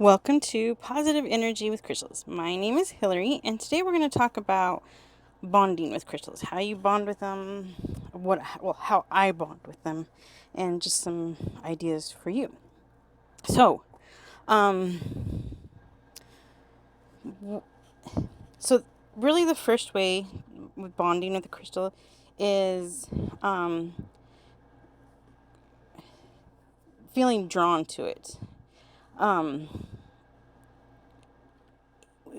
Welcome to Positive Energy with Crystals. My name is Hillary, and today we're going to talk about bonding with crystals, how you bond with them, how I bond with them, and just some ideas for you. So, um, w- so really the first way with bonding with a crystal is feeling drawn to it.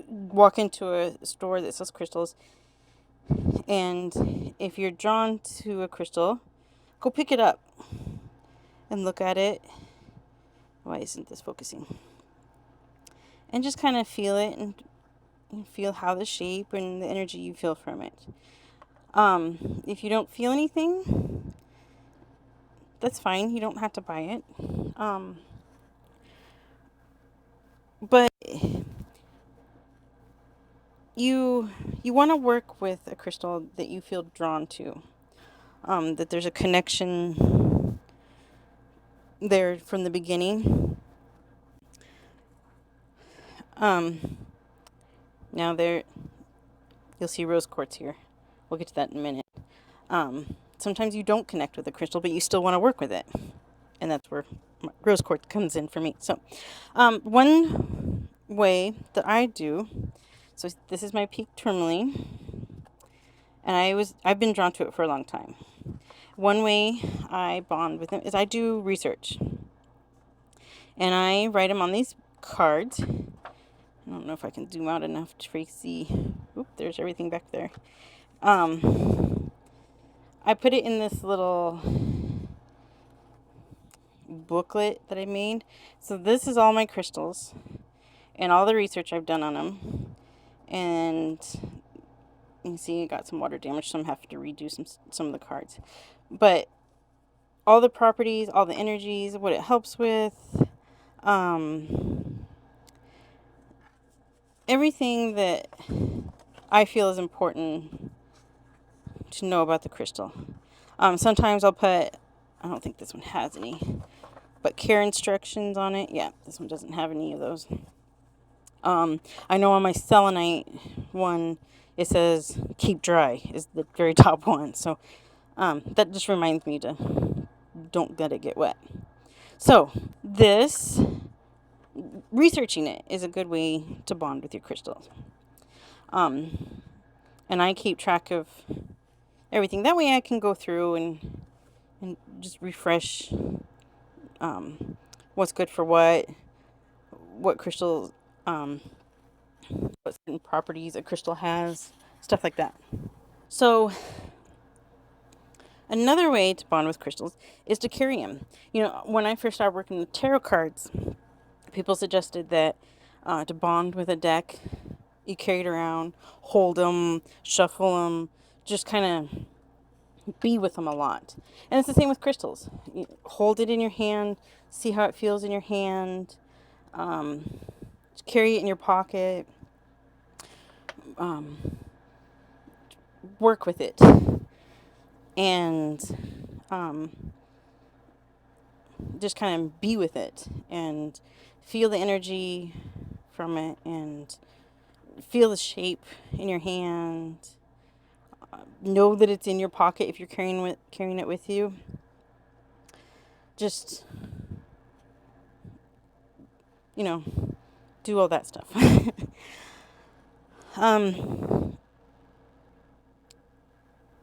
Walk into a store that sells crystals, and if you're drawn to a crystal, go pick it up and look at it. Why isn't this focusing? And just kind of feel it and feel how the shape and the energy you feel from it. If you don't feel anything, that's fine. You don't have to buy it. But you want to work with a crystal that you feel drawn to. That there's a connection there from the beginning. Now you'll see rose quartz here. We'll get to that in a minute. Sometimes you don't connect with a crystal, but you still want to work with it. And that's where rose quartz comes in for me. So, one way that I do, so this is my pink tourmaline, and I've been drawn to it for a long time. One way I bond with them is I do research, and I write them on these cards. I don't know if I can zoom out enough to see. Oop, there's everything back there. I put it in this little booklet that I made. So this is all my crystals and all the research I've done on them. And you can see I got some water damage, so I'm having to redo some of the cards. But all the properties, all the energies, what it helps with, everything that I feel is important to know about the crystal. Sometimes I'll put, I don't think this one has any, but care instructions on it. Yeah, this one doesn't have any of those. I know on my selenite one, it says keep dry is the very top one. So that just reminds me to don't let it get wet. So researching it is a good way to bond with your crystals. And I keep track of everything. That way I can go through and just refresh what's good for what crystals, what certain properties a crystal has, stuff like that. So another way to bond with crystals is to carry them. When I first started working with tarot cards, people suggested that to bond with a deck, you carry it around, hold them, shuffle them, just kind of be with them a lot. And it's the same with crystals. You hold it in your hand, see how it feels in your hand, carry it in your pocket, work with it, and just kind of be with it and feel the energy from it and feel the shape in your hand. Know that it's in your pocket if you're carrying it with you. Just do all that stuff.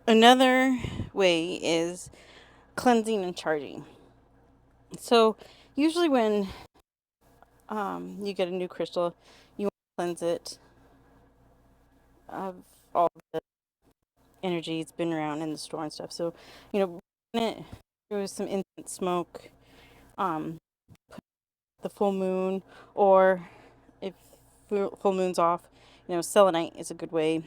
Another way is cleansing and charging. So usually when you get a new crystal, you want to cleanse it of all the energy it's been around in the store and stuff. So, burn it through some incense smoke, the full moon, or if full moon's off, selenite is a good way.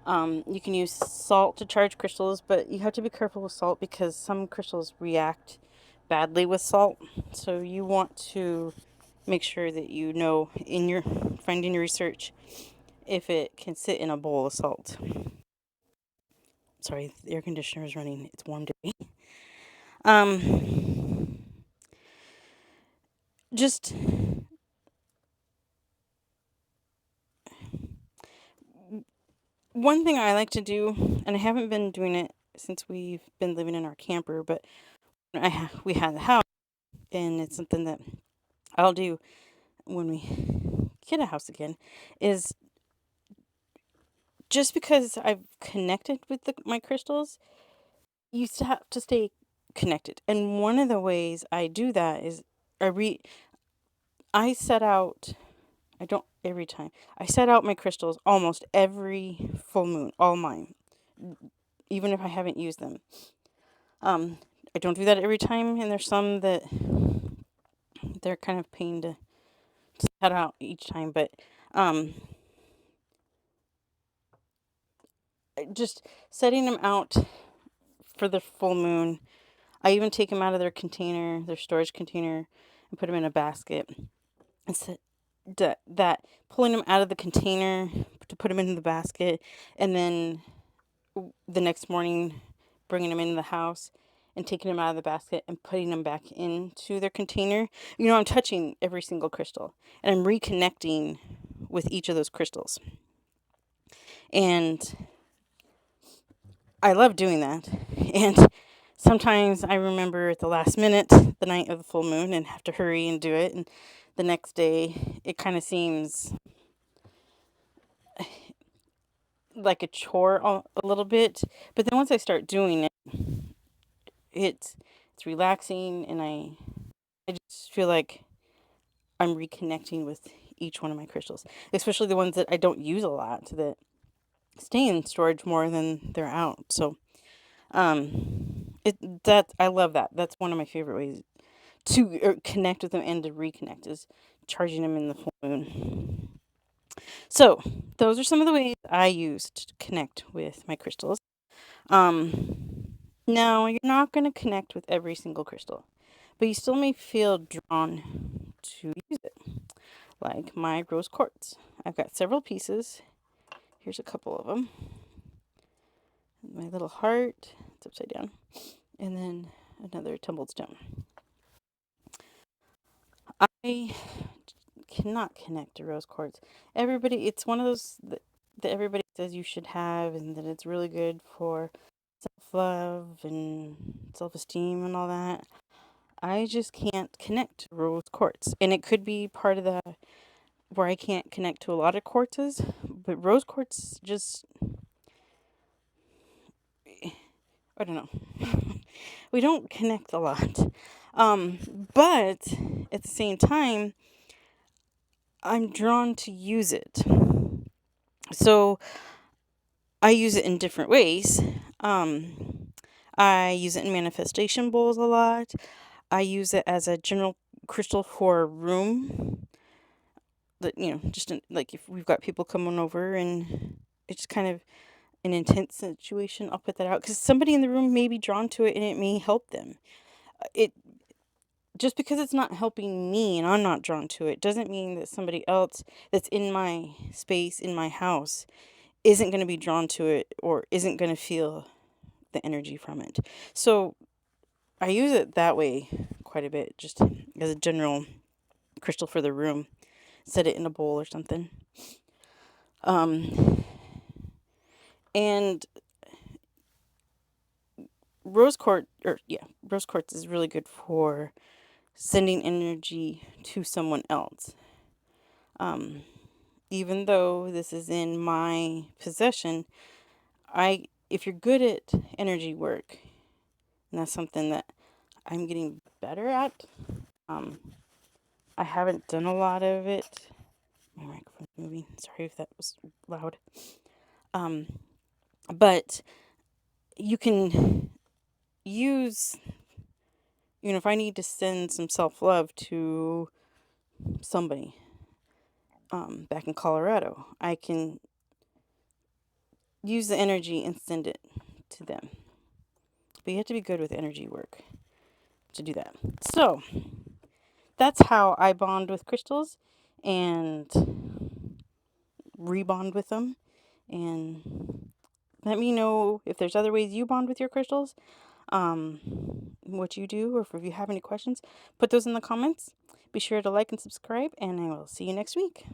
You can use salt to charge crystals, but you have to be careful with salt because some crystals react badly with salt. So you want to make sure that find in your research if it can sit in a bowl of salt. Sorry, the air conditioner is running. It's warm day. Just one thing I like to do, and I haven't been doing it since we've been living in our camper, but we had the house, and it's something that I'll do when we get a house again, is just because I've connected with my crystals, you still have to stay connected. And one of the ways I do that is I re I set out I don't every time. I set out my crystals almost every full moon, all mine, even if I haven't used them. Um, I don't do that every time, and there's some that they're kind of pain to set out each time, but um, just setting them out for the full moon. I even take them out of their container, their storage container, and put them in a basket. And that pulling them out of the container to put them in the basket, and then the next morning bringing them into the house and taking them out of the basket and putting them back into their container. I'm touching every single crystal and I'm reconnecting with each of those crystals. And I love doing that. And sometimes I remember at the last minute, the night of the full moon, and have to hurry and do it. And the next day, it kind of seems like a chore a little bit. But then once I start doing it, it's relaxing, and I just feel like I'm reconnecting with each one of my crystals, especially the ones that I don't use a lot that stay in storage more than they're out. So, I love that. That's one of my favorite ways to connect with them and to reconnect is charging them in the full moon. So, those are some of the ways I use to connect with my crystals. Now you're not going to connect with every single crystal, but you still may feel drawn to use it, like my rose quartz. I've got several pieces. Here's a couple of them. My little heart, it's upside down, and then another tumbled stone. I cannot connect to rose quartz. It's one of those that everybody says you should have, and that it's really good for self-love and self-esteem and all that. I just can't connect to rose quartz, and it could be part of the where I can't connect to a lot of quartzes, but rose quartz just, I don't know. We don't connect a lot. But at the same time, I'm drawn to use it. So I use it in different ways. I use it in manifestation bowls a lot. I use it as a general crystal for a room. That, just like if we've got people coming over and it's kind of an intense situation, I'll put that out because somebody in the room may be drawn to it and it may help them. It Just because it's not helping me and I'm not drawn to it doesn't mean that somebody else that's in my space, in my house, isn't going to be drawn to it or isn't going to feel the energy from it. So I use it that way quite a bit, just as a general crystal for the room. Set it in a bowl or something. And rose quartz is really good for sending energy to someone else. Even though this is in my possession, if you're good at energy work, and that's something that I'm getting better at. I haven't done a lot of it. My microphone's moving. Sorry if that was loud. But you can use, if I need to send some self-love to somebody back in Colorado, I can use the energy and send it to them. But you have to be good with energy work to do that. So that's how I bond with crystals and rebond with them. And let me know if there's other ways you bond with your crystals, what you do, or if you have any questions, put those in the comments. Be sure to like and subscribe, and I will see you next week.